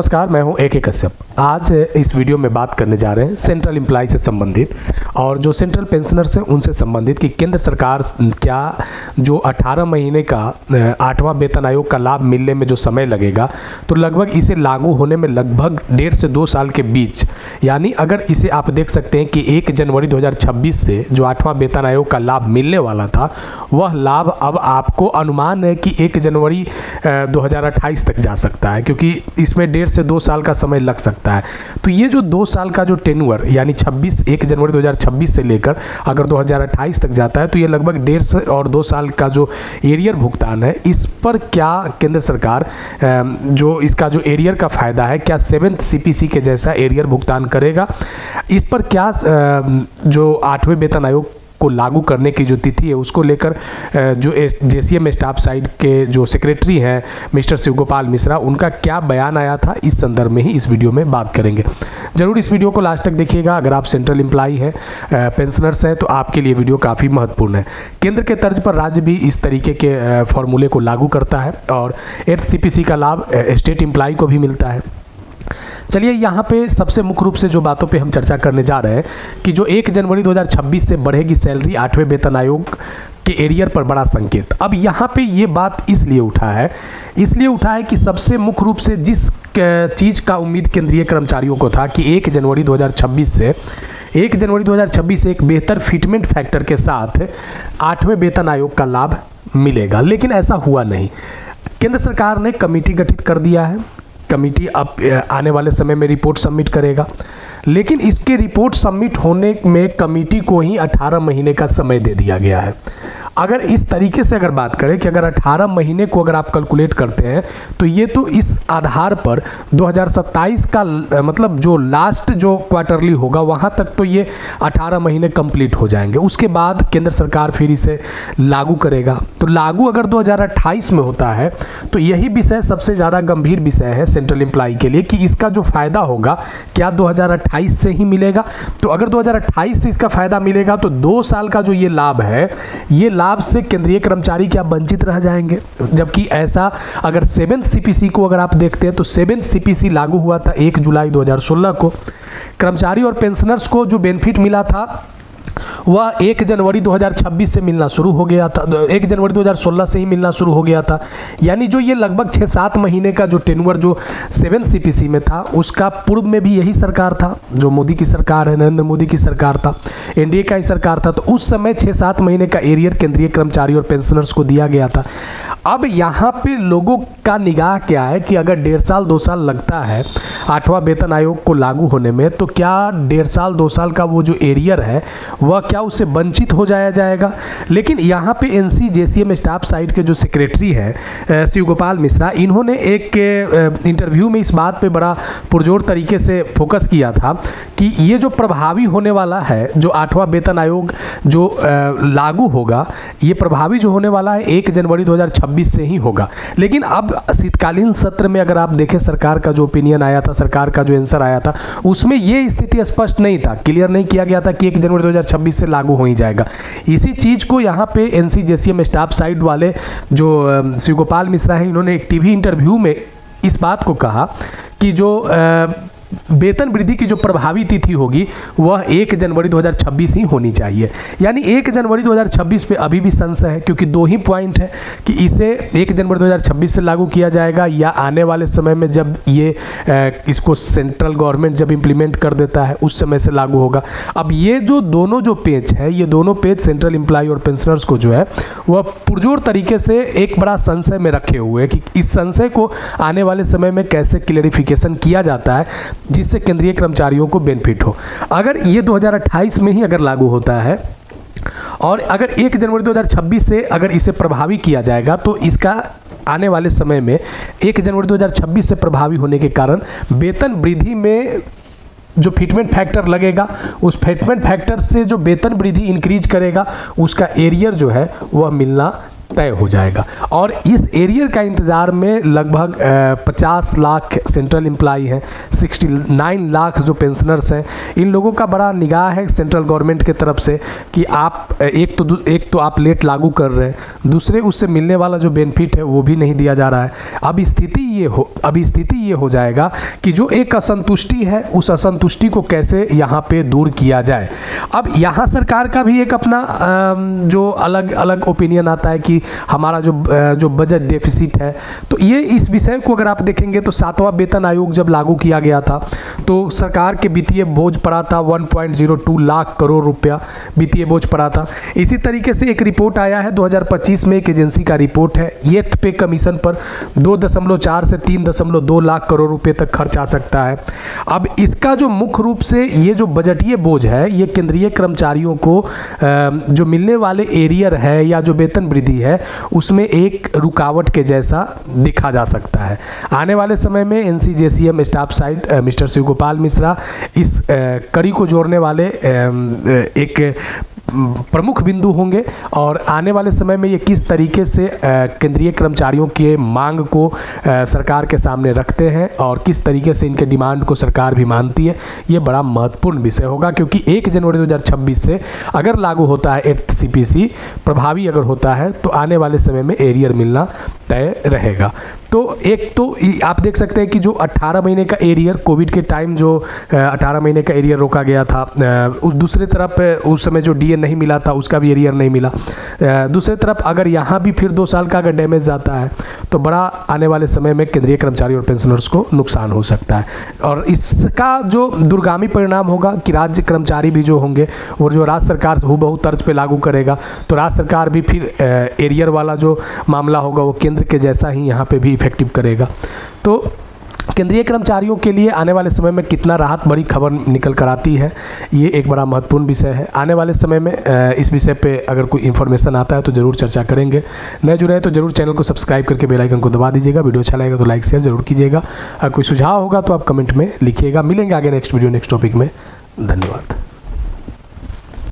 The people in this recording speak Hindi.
नमस्कार, मैं हूं AK कश्यप। आज इस वीडियो में बात करने जा रहे हैं सेंट्रल एम्प्लॉय से संबंधित और जो सेंट्रल पेंशनर्स हैं उनसे संबंधित कि केंद्र सरकार क्या जो 18 महीने का 8वां वेतन आयोग का लाभ मिलने में जो समय लगेगा, तो लगभग इसे लागू होने में लगभग 1.5 से 2 साल के बीच, यानी अगर इसे आप देख सकते हैं कि 1 जनवरी 2026 से जो 8वां वेतन आयोग का लाभ मिलने वाला था, वह लाभ अब आपको अनुमान है कि 1 जनवरी 2028 तक जा सकता है, क्योंकि इसमें 1.5 से 2 साल का समय लग सकता है। तो ये जो 2 साल का जो टेन्यूअर यानी 1 जनवरी 2026 से लेकर अगर 2028 तक जाता है, तो ये लगभग 1.5 और 2 साल का जो एरियर भुगतान है, इस पर क्या केंद्र सरकार जो इसका जो एरियर का फ़ायदा है, क्या 7th CPC के जैसा एरियर भुगतान करेगा? इस पर क्या जो 8वें वेतन आयोग को लागू करने की जो तिथि है उसको लेकर जो JCM स्टाफ साइड के जो सेक्रेटरी हैं मिस्टर शिवगोपाल मिश्रा, उनका क्या बयान आया था, इस संदर्भ में ही इस वीडियो में बात करेंगे। जरूर इस वीडियो को लास्ट तक देखिएगा। अगर आप सेंट्रल एम्प्लॉय है, पेंशनर्स हैं, तो आपके लिए वीडियो काफ़ी महत्वपूर्ण है। केंद्र के तर्ज पर राज्य भी इस तरीके के फॉर्मूले को लागू करता है और 8th CPC का लाभ स्टेट एम्प्लॉय को भी मिलता है। चलिए, यहाँ पे सबसे मुख्य रूप से जो बातों पे हम चर्चा करने जा रहे हैं कि जो 1 जनवरी 2026 से बढ़ेगी सैलरी, 8वें वेतन आयोग के एरियर पर बड़ा संकेत। अब यहाँ पे ये बात इसलिए उठा है कि सबसे मुख्य रूप से जिस चीज़ का उम्मीद केंद्रीय कर्मचारियों को था कि 1 जनवरी 2026 से एक बेहतर फिटमेंट फैक्टर के साथ 8वें वेतन आयोग का लाभ मिलेगा, लेकिन ऐसा हुआ नहीं। केंद्र सरकार ने कमेटी गठित कर दिया है। कमेटी अब आने वाले समय में रिपोर्ट सबमिट करेगा, लेकिन इसके रिपोर्ट सबमिट होने में कमेटी को ही 18 महीने का समय दे दिया गया है। अगर इस तरीके से अगर बात करें कि अगर 18 महीने को अगर आप कैलकुलेट करते हैं, तो ये तो इस आधार पर 2027 का मतलब जो लास्ट जो क्वार्टरली होगा वहाँ तक तो ये 18 महीने कंप्लीट हो जाएंगे। उसके बाद केंद्र सरकार फिर इसे लागू करेगा। तो लागू अगर 2028 में होता है, तो यही विषय सबसे ज़्यादा गंभीर विषय है सेंट्रल एम्प्लॉय के लिए कि इसका जो फ़ायदा होगा क्या 2028 से ही मिलेगा। तो अगर 2028 से इसका फ़ायदा मिलेगा, तो 2 साल का जो ये लाभ है, ये लाभ से केंद्रीय कर्मचारी क्या वंचित रह जाएंगे? जबकि ऐसा अगर 7th CPC को अगर आप देखते हैं, तो 7th CPC लागू हुआ था 1 जुलाई 2016 को। कर्मचारी और पेंशनर्स को जो बेनिफिट मिला था वह 1 जनवरी 2026 से मिलना शुरू हो गया था, 1 जनवरी 2016 से ही मिलना शुरू हो गया था। यानी जो ये लगभग 6-7 महीने का जो टेन्यूअर जो 7th CPC में था, उसका पूर्व में भी यही सरकार था, जो मोदी की सरकार है, नरेंद्र मोदी की सरकार था, NDA का ही सरकार था। तो उस समय 6-7 महीने का एरियर केंद्रीय कर्मचारी और पेंशनर्स को दिया गया था। अब यहाँ पे लोगों का निगाह क्या है कि अगर 1.5 साल 2 साल लगता है 8वां वेतन आयोग को लागू होने में, तो क्या 1.5 साल 2 साल का वो जो एरियर है वह क्या उससे वंचित हो जाएगा? लेकिन यहाँ पे NC JCM स्टाफ साइड के जो सेक्रेटरी हैं शिवगोपाल मिश्रा, इन्होंने एक इंटरव्यू में इस बात पे बड़ा पुरजोर तरीके से फोकस किया था कि ये जो प्रभावी होने वाला है, जो 8वां वेतन आयोग जो लागू होगा, ये प्रभावी जो होने वाला है 1 जनवरी 2026 से ही होगा। लेकिन अब शीतकालीन सत्र में अगर आप देखें, सरकार का जो ओपिनियन आया था, सरकार का जो आंसर आया था, उसमें ये स्थिति स्पष्ट नहीं था, क्लियर नहीं किया गया था कि 1 जनवरी 2026 से लागू हो ही जाएगा। इसी चीज़ को यहाँ पे NC JCM स्टाफ साइड वाले जो शिवगोपाल मिश्रा हैं, इन्होंने एक TV इंटरव्यू में इस बात को कहा कि जो वेतन वृद्धि की जो प्रभावी तिथि होगी वह 1 जनवरी 2026 ही होनी चाहिए। यानी 1 जनवरी 2026 पे अभी भी संशय है, क्योंकि 2 ही पॉइंट है कि इसे 1 जनवरी 2026 से लागू किया जाएगा या आने वाले समय में जब ये इसको सेंट्रल गवर्नमेंट जब इम्प्लीमेंट कर देता है उस समय से लागू होगा। अब ये जो दोनों जो पेज है, ये दोनों पेज सेंट्रल एम्प्लॉय और पेंशनर्स को जो है वह पुरजोर तरीके से एक बड़ा संशय में रखे हुए हैं कि इस संशय को आने वाले समय में कैसे क्लियरिफिकेशन किया जाता है जिससे केंद्रीय कर्मचारियों को बेनिफिट हो। अगर ये 2028 में ही अगर लागू होता है और अगर 1 जनवरी 2026 से अगर इसे प्रभावी किया जाएगा, तो इसका आने वाले समय में 1 जनवरी 2026 से प्रभावी होने के कारण वेतन वृद्धि में जो फिटमेंट फैक्टर लगेगा, उस फिटमेंट फैक्टर से जो वेतन वृद्धि इंक्रीज करेगा, उसका एरियर जो है वह मिलना तय हो जाएगा। और इस एरियर का इंतज़ार में लगभग 50 लाख सेंट्रल एम्प्लॉई हैं, 69 लाख जो पेंशनर्स हैं, इन लोगों का बड़ा निगाह है सेंट्रल गवर्नमेंट की तरफ से कि आप एक तो आप लेट लागू कर रहे हैं, दूसरे उससे मिलने वाला जो बेनिफिट है वो भी नहीं दिया जा रहा है। अब स्थिति ये हो जाएगा कि जो एक असंतुष्टि है उस असंतुष्टि को कैसे यहाँ पे दूर किया जाए। अब यहाँ सरकार का भी एक अपना जो अलग अलग ओपिनियन आता है कि हमारा जो बजट डेफिसिट है, तो ये इस विषय को अगर आप देखेंगे तो 7वां वेतन आयोग जब लागू किया गया था तो सरकार के वित्तीय बोझ पड़ा था 1.02 लाख करोड़ रुपया वित्तीय बोझ पड़ा था। इसी तरीके से एक रिपोर्ट आया है 2025 में, एक एजेंसी का रिपोर्ट है, येथ पे कमीशन पर 2.4 से 3.2 लाख करोड़ रुपए तक खर्च आ सकता है। अब इसका जो मुख्य रूप से ये जो बजटीय बोझ है ये केंद्रीय कर्मचारियों को जो मिलने वाले एरियर है या जो वेतन वृद्धि है उसमें एक रुकावट के जैसा दिखा जा सकता है। आने वाले समय में NCJCM staff side mister Shiv Gopal Mishra इस कड़ी को जोड़ने वाले एक प्रमुख बिंदु होंगे और आने वाले समय में ये किस तरीके से केंद्रीय कर्मचारियों के मांग को सरकार के सामने रखते हैं और किस तरीके से इनके डिमांड को सरकार भी मानती है, ये बड़ा महत्वपूर्ण विषय होगा। क्योंकि 1 जनवरी 2026 से अगर लागू होता है 8th CPC प्रभावी अगर होता है तो आने वाले समय में एरियर मिलना तय रहेगा। तो एक तो आप देख सकते हैं कि जो 18 महीने का एरियर कोविड के टाइम जो 18 महीने का एरियर रोका गया था, उस दूसरे तरफ उस समय जो DA नहीं मिला था उसका भी एरियर नहीं मिला। दूसरी तरफ अगर यहाँ भी फिर 2 साल का अगर डैमेज जाता है तो बड़ा आने वाले समय में केंद्रीय कर्मचारी और पेंशनर्स को नुकसान हो सकता है। और इसका जो दूरगामी परिणाम होगा कि राज्य कर्मचारी भी जो होंगे और जो राज्य सरकार हूबहू तर्ज पे लागू करेगा तो राज्य सरकार भी फिर एरियर वाला जो मामला होगा वो केंद्र के जैसा ही यहाँ पे भी इफेक्टिव करेगा। तो केंद्रीय कर्मचारियों के लिए आने वाले समय में कितना राहत बड़ी खबर निकल कर आती है, ये एक बड़ा महत्वपूर्ण विषय है। आने वाले समय में इस विषय पे अगर कोई इन्फॉर्मेशन आता है तो ज़रूर चर्चा करेंगे। नए जुड़े हैं तो ज़रूर चैनल को सब्सक्राइब करके बेल आइकन को दबा दीजिएगा। वीडियो अच्छा लगेगा तो लाइक शेयर जरूर कीजिएगा। अगर कोई सुझाव होगा तो आप कमेंट में लिखिएगा। मिलेंगे आगे नेक्स्ट वीडियो नेक्स्ट टॉपिक में। धन्यवाद।